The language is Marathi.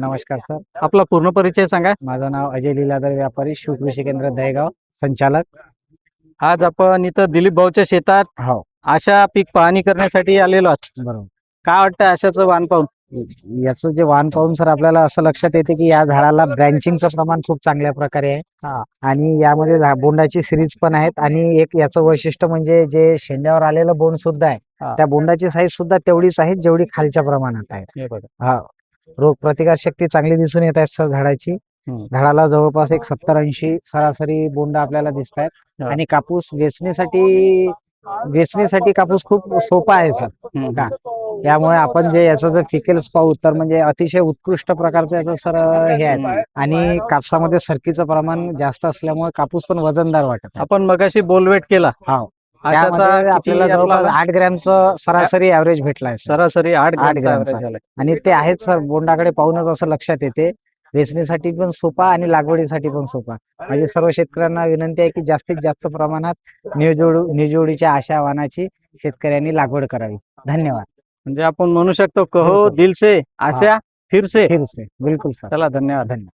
नमस्कार सर. आपला पूर्ण परिचय सांगा. माझं नाव अजय लीलाधर व्यापारी, शिवकृषी केंद्र दहेगाव, संचालक. आज आपण इथं दिलीप भाऊच्या शेतात हो, आशा पीक पाहणी करण्यासाठी आलेलो आहोत. बरोबर. काय वाटतं आशाचं वाण पाहून? याचं जे वाण पाहून सर आपल्याला असं लक्षात येते की या झाडाला ब्रँचिंगचं प्रमाण खूप चांगल्या प्रकारे आहे. आणि यामध्ये बोंडाची सिरीज पण आहेत आणि एक याचं वैशिष्ट्य म्हणजे जे शेंड्यावर आलेलं बोंड सुद्धा आहे, त्या बोंडाची साईज सुद्धा तेवढीच आहे जेवढी खालच्या प्रमाणात आहे. हे बघा. हा, रोग प्रतिकार शक्ती चांगली दिसून येत आहे सर झाडाची. झाडाला जवळपास एक 70-80 सरासरी बोंड आपल्याला दिसत आहेत. आणि कापूस वेचणीसाठी कापूस खूप सोपा आहे सर. का त्यामुळे आपण जे याचं जर फिकेल्स पाहू तर म्हणजे अतिशय उत्कृष्ट प्रकारचं याचं सर हे आहे. आणि कापसामध्ये सरकीचं प्रमाण जास्त असल्यामुळे कापूस पण वजनदार वाटत आहे. आपण मगाशी बोलवेट केला. हा, आशाचा त्यामध्ये आपल्याला किती जवळपास आपला 8 ग्रॅमचं सरासरी ॲव्हरेज भेटलाय सर. सरासरी 8 8 ग्रॅमचा ग्रॅमचा. average आलाय. आणि ते आहेत सर, बोंडाकडे पाहूनच असं लक्षात येते. वेचणीसाठी पण सोपा आणि लागवडीसाठी पण सोपा. माझी सर्व शेतकऱ्यांना विनंती आहे की जास्तीत जास्त प्रमाणात निजोडीच्या आशा वाणाची शेतकऱ्यांनी लागवड करावी. धन्यवाद. म्हणजे आपण म्हणू शकतो कहो बिलकुल. दिल से आशा फिर से. बिलकुल सर. चला धन्यवाद. धन्यवाद.